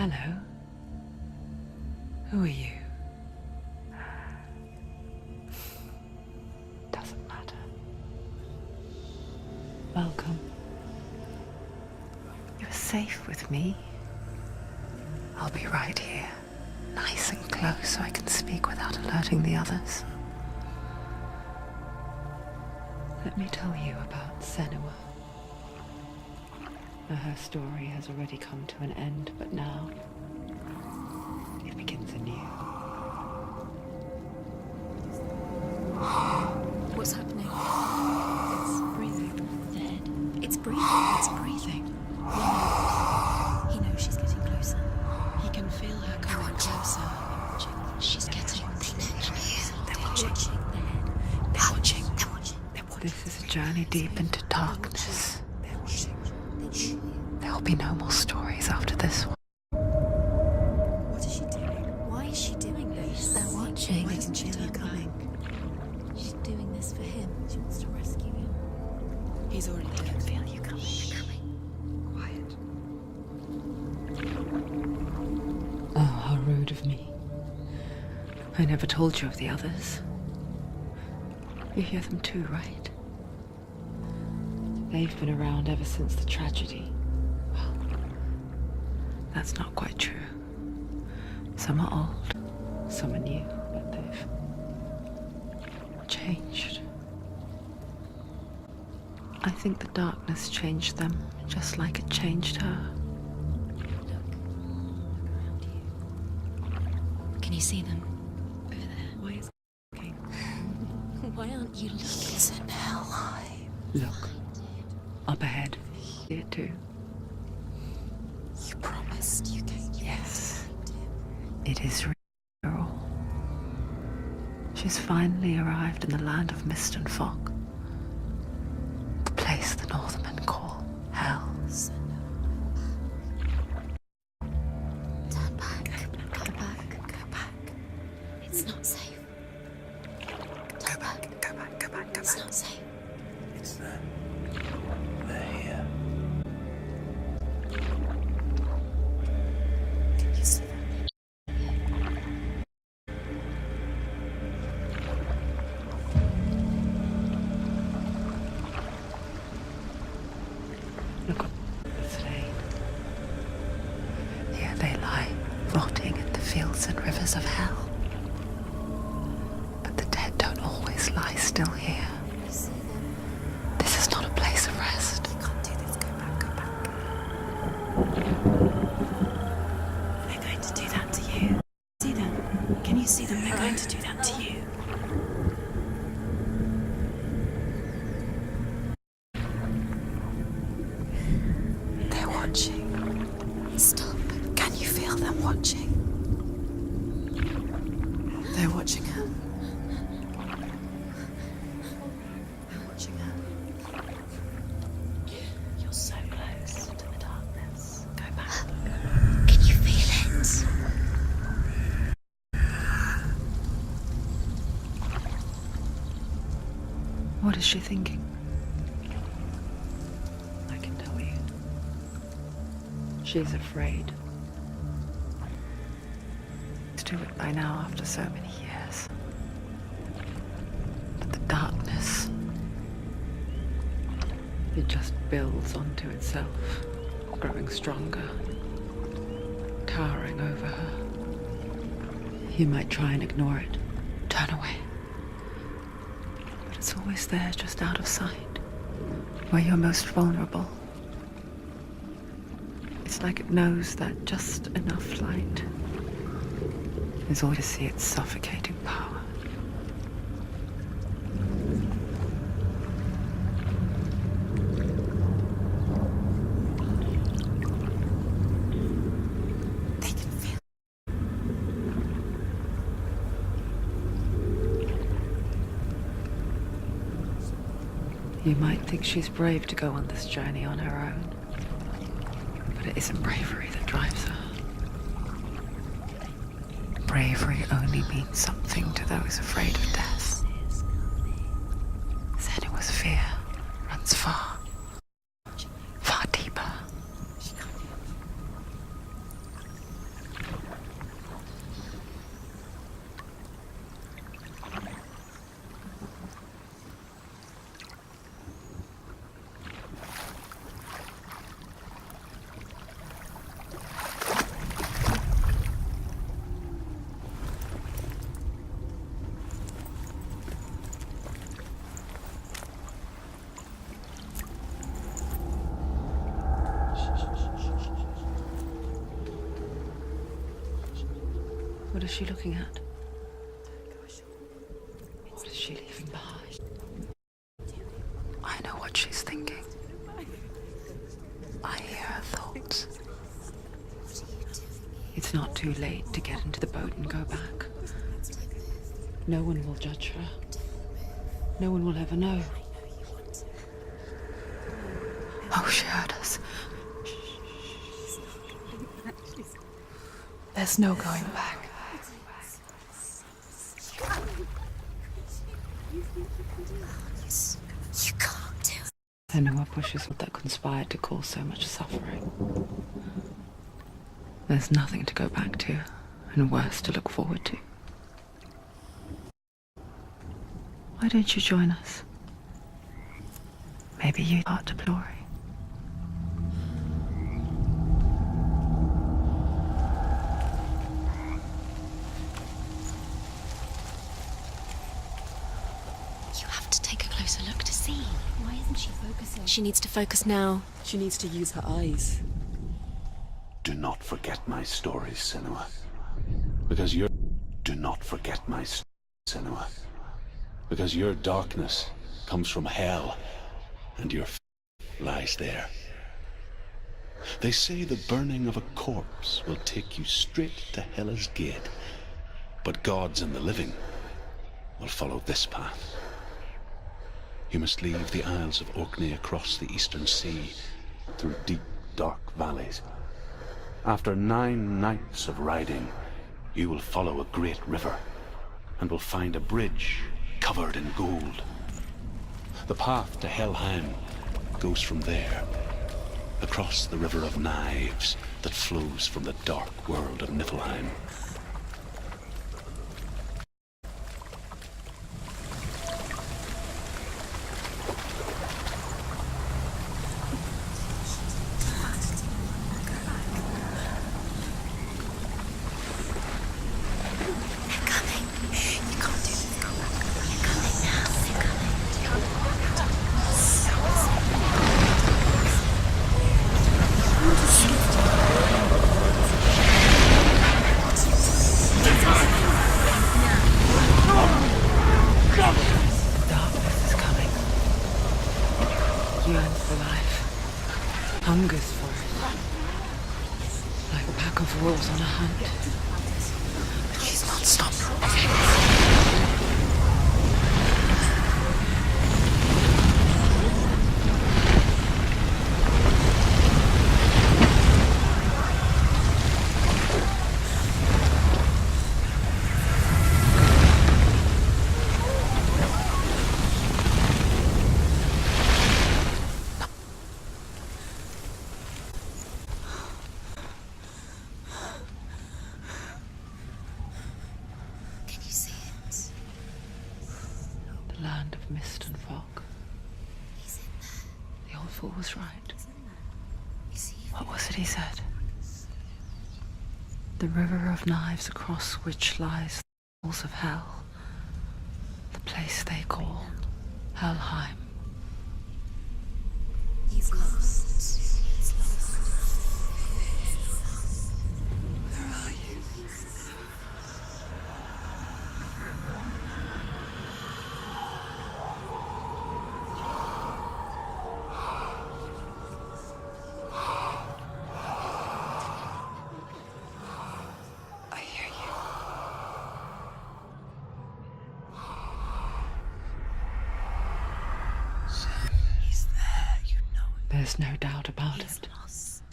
Hello. Who are you? Doesn't matter. Welcome. You're safe with me. I'll be right here, nice and close so I can speak without alerting the others. Let me tell you about Senua. Her story has already come to an end, but now it begins anew. What's happening? It's breathing. Dead. It's breathing. It's breathing. He knows she's getting closer. He can feel her coming closer. She's getting closer. They're watching. They're watching. They're watching. This is a journey deep into darkness. There will be no more stories after this one. What is she doing? Why is she doing this? They're watching. They can feel her coming. She's doing this for him. She wants to rescue him. He's already dead. I can feel you coming. Quiet. Oh, how rude of me. I never told you of the others. You hear them too, right? They've been around ever since the tragedy. Well, that's not quite true. Some are old, some are new, but they've changed. I think the darkness changed them, just like it changed her. Look around you. Can you see them? Over there. Why is looking? Why aren't you looking? It's an hell. Look. Up ahead. Here too. You promised you came. Yes. It is real. She's finally arrived in the land of mist and fog. The place the Northmen call hell. Turn back. Go back. Go back. It's not safe. Go back. It's not safe. It's them. They're here. Can you see them? Look up today. Here they lie, rotting in the fields and rivers of hell. But the dead don't always lie still here. You see them? This is not a place of rest. You can't do this. Go back. Go back. They're going to do that to you. See them? Can you see them? They're going to do that to you. They're watching. Stop. Can you feel them watching? They're watching her. They're watching her. You're so close to the darkness. Go back. Can you feel it? What is she thinking? I can tell you. She's afraid. To do it by now after so many years. But the darkness, it just builds onto itself, growing stronger, towering over her. You might try and ignore it, turn away. But it's always there, just out of sight, where you're most vulnerable. It's like it knows that just enough light is all to see its suffocating power. They can feel. You might think she's brave to go on this journey on her own, but it isn't bravery that drives her. Bravery only means something to those afraid of death. Senua's fear runs far, far deeper. What is she looking at? What is she leaving behind? I know what she's thinking. I hear her thoughts. It's not too late to get into the boat and go back. No one will judge her. No one will ever know. Oh, she heard us. There's no going back. You can't do it. Senua pushes what that conspired to cause so much suffering. There's nothing to go back to, and worse to look forward to. Why don't you join us? Maybe you'd part to glory. You have to take a closer look to see. Why isn't she focusing? She needs to focus now. She needs to use her eyes. Do not forget my stories, Senua. Because your... Do not forget my stories, Senua. Because your darkness comes from hell, and your lies there. They say the burning of a corpse will take you straight to Hela's gate, but gods and the living will follow this path. You must leave the Isles of Orkney across the eastern sea, through deep, dark valleys. After 9 nights of riding, you will follow a great river, and will find a bridge covered in gold. The path to Helheim goes from there, across the river of knives that flows from the dark world of Niflheim. Darkness is coming. Yearns for life. Hungers for it. Like a pack of wolves on a hunt. But she's not stopping. Can you see it? The land of mist and fog. He's in there. The old fool was right. He's in there. You see? What was it he said? The river of knives across which lies the walls of hell. The place they call Helheim. He's lost. He's lost. Where are you? I hear you. He's there, you know it. There's no doubt about He's it. lost.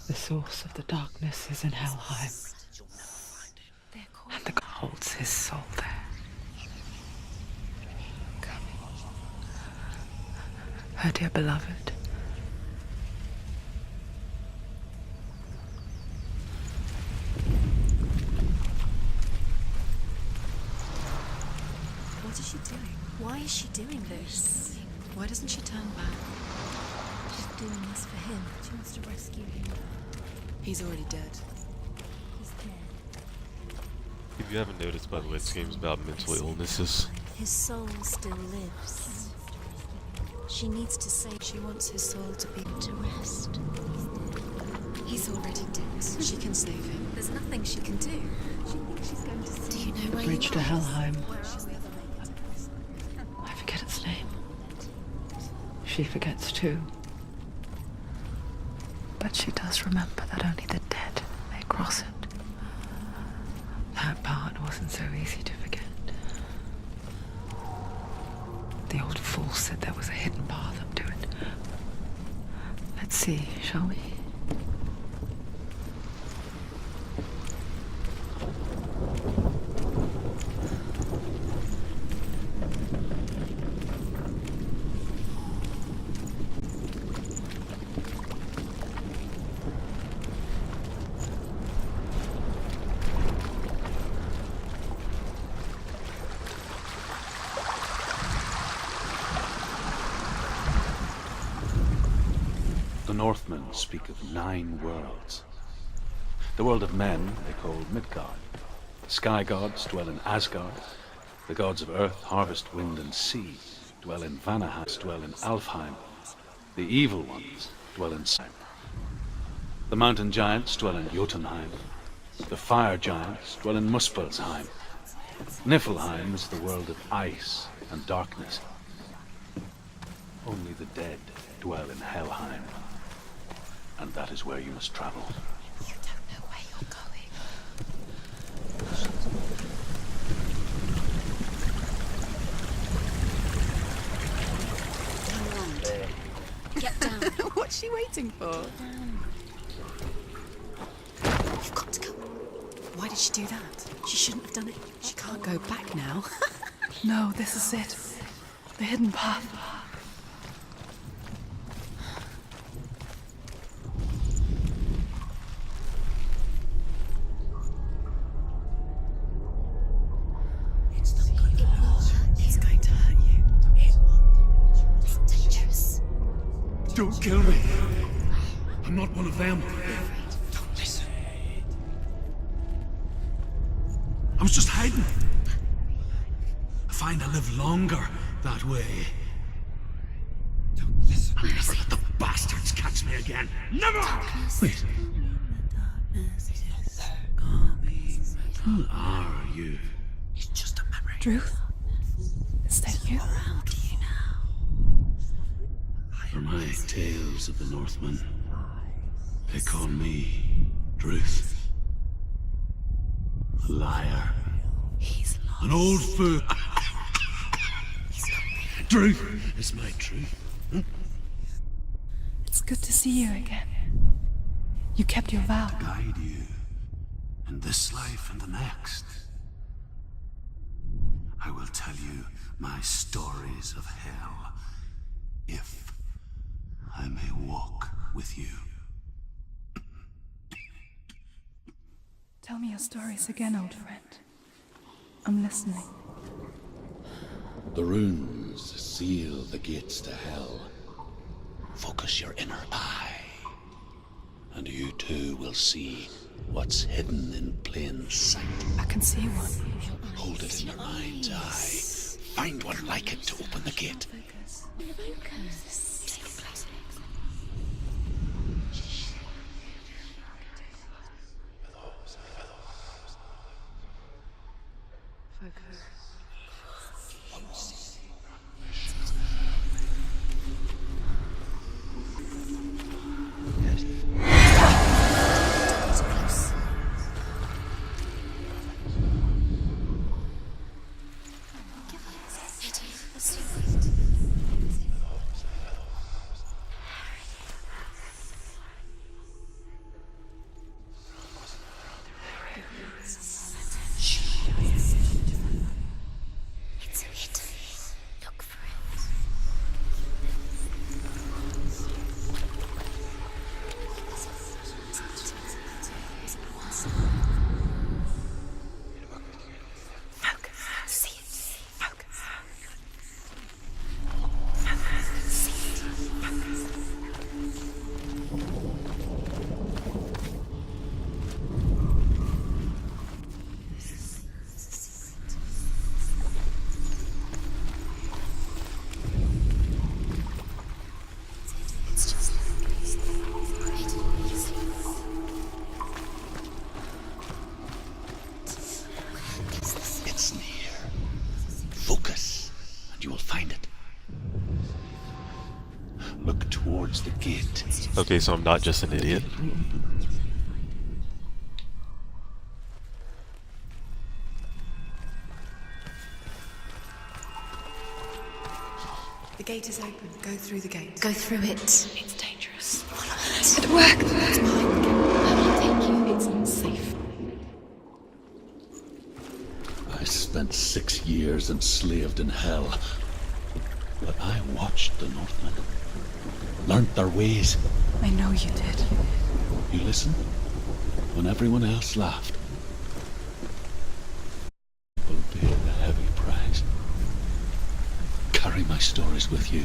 The source of the darkness is in Helheim, You'll never find him. They're called. and the god holds his soul there. Her dear beloved. What is she doing? Why is she doing this? Why doesn't she turn back? She's doing this for him. She wants to rescue him. He's already dead. He's dead. If you haven't noticed, by the way, this game's about mental illnesses. His soul still lives. She needs to say she wants his soul to be to rest. He's already dead. She can save him. There's nothing she can do. Do you know where Bridge you to are? Helheim. I forget its name. She forgets too. But she does remember that only the dead may cross it. That part wasn't so easy to forget. The old fool said there was a hidden path up to it. Let's see, shall we? The Northmen speak of 9 worlds. The world of men they call Midgard. The sky gods dwell in Asgard. The gods of earth, harvest, wind, and sea dwell in Vanaheim, dwell in Alfheim. The evil ones dwell in Sime. The mountain giants dwell in Jotunheim. The fire giants dwell in Muspelheim. Niflheim is the world of ice and darkness. Only the dead dwell in Helheim. And that is where you must travel. You don't know where you're going. Turn around. Get down. What's she waiting for? You've got to go. Why did she do that? She shouldn't have done it. She can't go back now. No, this is it. The hidden path. He's going to hurt you. It's dangerous. Don't kill me. I'm not one of them. Don't listen. I was just hiding. I find I live longer that way. Don't listen. I'll never let the bastards catch me again. Never! Wait. Who are you? It's just a memory. Druth? Is that you? For my tales of the Northmen, they call me Druth. A liar. He's lost. An old fool. Druth is my truth. It's good to see you again. You kept your vow. Guide you in this life and the next. I will tell you my stories of hell, if I may walk with you. Tell me your stories again, old friend. I'm listening. The runes seal the gates to hell. Focus your inner eye, and you too will see what's hidden in plain sight. I can see one. Hold it in your mind's eye. Find one like it to open the gate. Take it closer. It's close. Give us a second. towards the gate. Okay, so I'm not just an idiot. The gate is open. Go through the gate. Go through it. It's dangerous. It worked. It's mine. I can't take you. It's not safe. I spent 6 years enslaved in hell. But I watched the Northmen. Learned their ways. I know you did. You listened when everyone else laughed. People paid a heavy price. Carry my stories with you,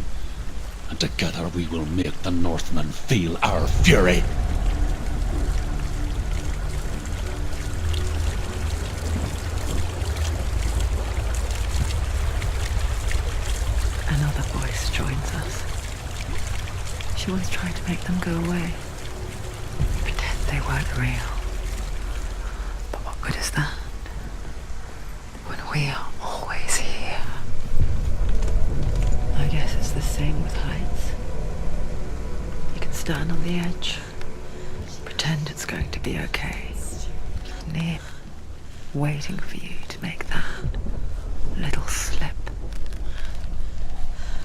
and together we will make the Northmen feel our fury. Another voice joins us. She always tried to make them go away. Pretend they weren't real. But what good is that? When we are always here. I guess it's the same with heights. You can stand on the edge, pretend it's going to be okay. Near, waiting for you to make that little slip.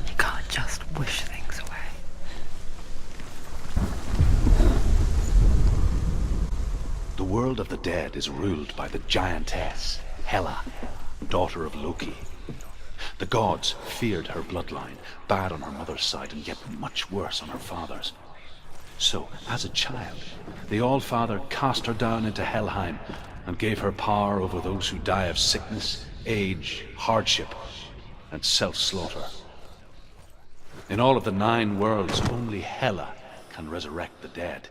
You can't just wish things away. The world of the dead is ruled by the giantess, Hela, daughter of Loki. The gods feared her bloodline, bad on her mother's side and yet much worse on her father's. So, as a child, the All-Father cast her down into Helheim and gave her power over those who die of sickness, age, hardship, and self-slaughter. In all of the 9 worlds, only Hela can resurrect the dead.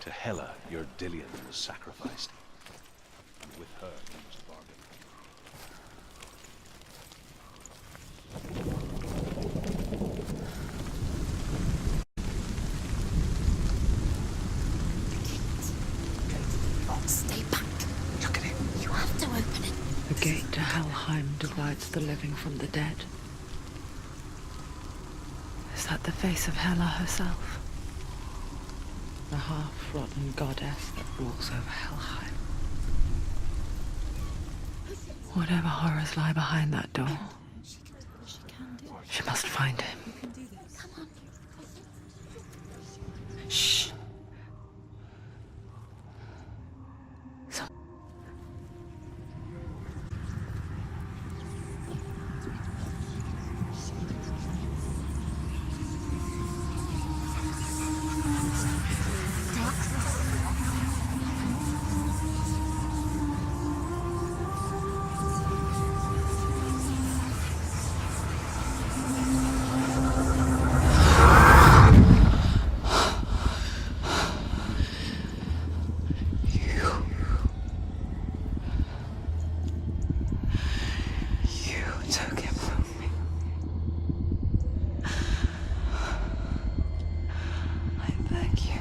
To Hela, your Dillion was sacrificed. And with her, you must bargain. Stay back. Look at it. You have to open it. The gate to Helheim divides the living from the dead. Is that the face of Hela herself? The half-rotten goddess that rules over Helheim. Whatever horrors lie behind that door, she must find him. Shh. Took him from me. I beg you,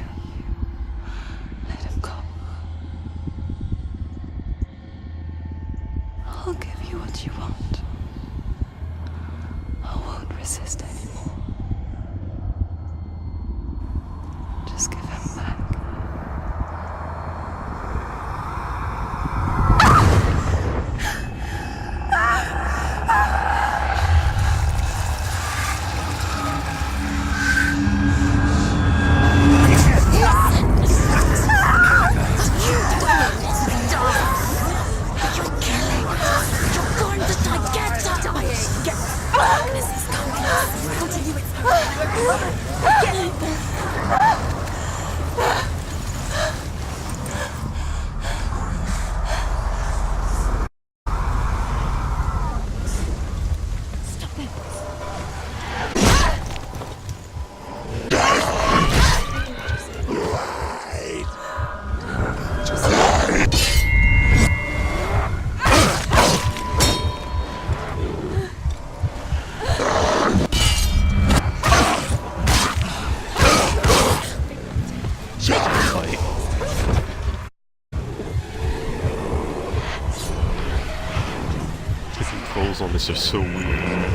let him go. I'll give you what you want. I won't resist anymore. Just give him back. On this are so weird.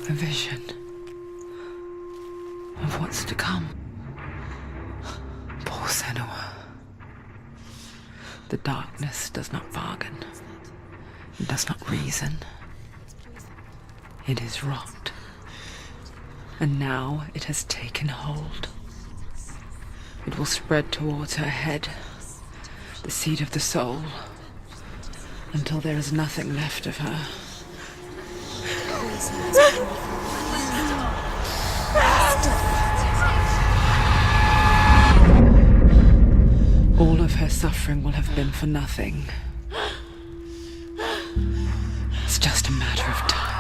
a vision of what's to come. Poor Senua. The darkness does not bargain. It does not reason. It is wrought. And now it has taken hold. It will spread towards her head, the seat of the soul, until there is nothing left of her. All of her suffering will have been for nothing. It's just a matter of time.